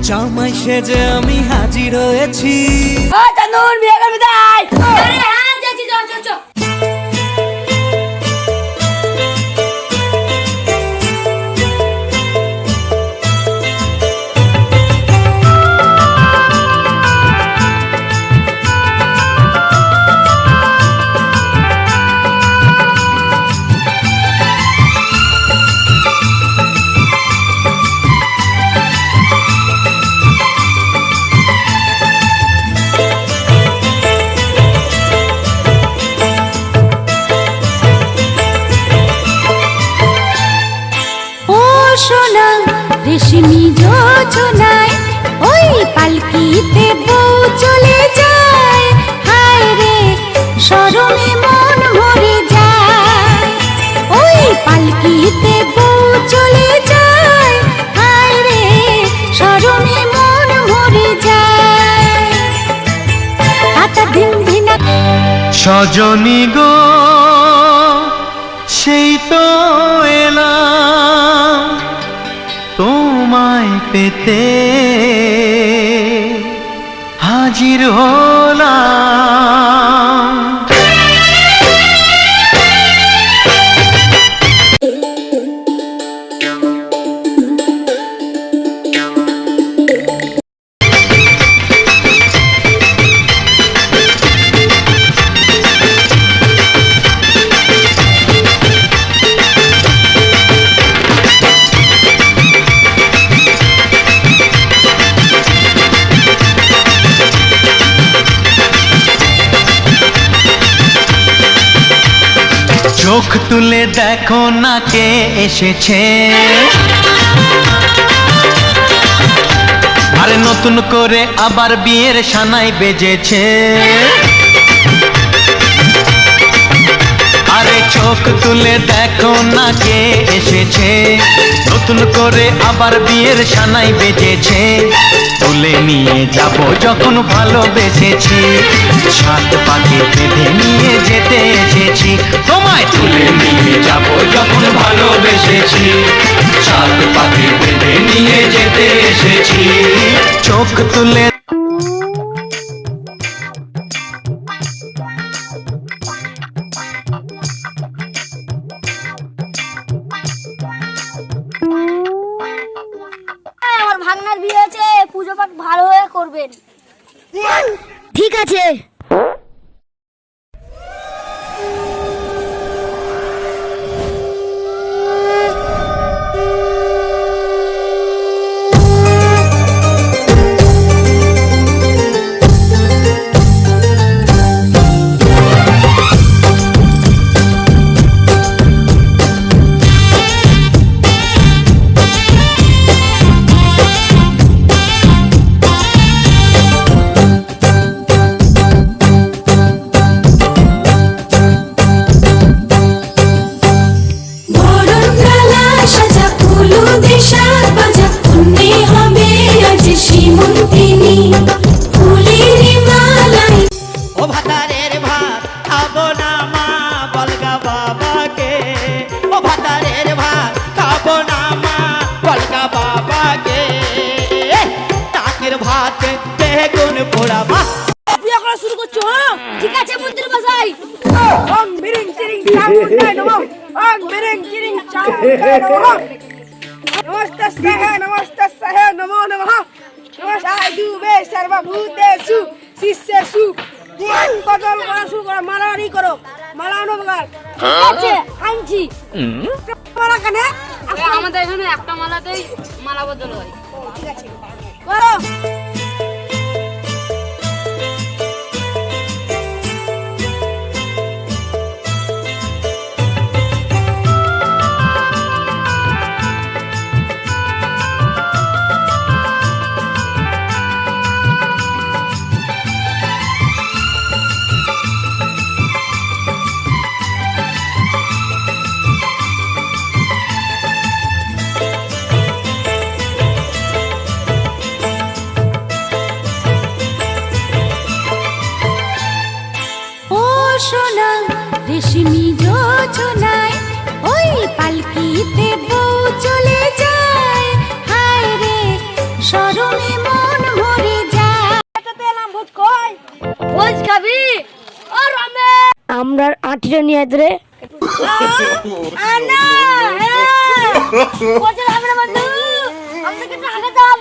জামাই সেজে আমি হাজির হয়েছি। ও চান্দুর বিয়ে করবি তাই? আরে হ্যাঁ যাচ্ছি, চল চল চল। রেশমি যোজনায় ওই পালকিতে বউ চলে যায়, হায় রে শরমে মন ভরে যায়। ওই পালকিতে বউ চলে যায়, হায় রে শরমে মন ভরে যায়। আতা দিন দিন সজনী গো সেই তো এলাম তোমায় পেতে, হাজির হলাম। চোখ তুলে দেখো না কে এসেছে, আরে নতুন করে আবার বিয়ের সানাই বেজেছে। আরে চোখ তুলে দেখো না কে এসেছে, নতুন করে আবার বিয়ের সানাই বেজেছে। তুলে নিয়ে যাব যখন ভালোবেসেছি, সাত পাকে বেঁধে নিয়ে যেতে এসেছি। তোমায় তুলে নিয়ে যাব যখন ভালোবেসেছি, সাত পাকে বেঁধে নিয়ে যেতে এসেছি। চোখ তুলে আমার ভাগনার বিয়ে আছে, পুজো পাঠ ভালো হয়ে করবেন। ঠিক আছে। বিয়ে করা শুরু করছো? ঠিক আছে মন্ত্রী মশাই। ওং বিরিং চিরিং চামুন্ডায় নমঃ, ওং বিরিং চিরিং চামুন্ডায় নমঃ। নমস্তাস্যাহ নমস্তাস্যাহ নমো নমঃ। নমস্কার দুবে সর্বভূতেষু শিষ্যেষু। বদল করা শুরু করো, মালানি করো, মালানো বগাল। ঠিক আছে আনছি। মালা কেন? আমাদের এখানে একটা মালাতেই মালা বদল হয়। ঠিক আছে করো। রেশমি যোজনায় ওই পালকিতে বউ চলে যায়, হায় রে শরমে আমরা আঁটিটা নিয়ে ধরে আনা কোথায় হবে না বন্ধু আমাকে টাকা দাও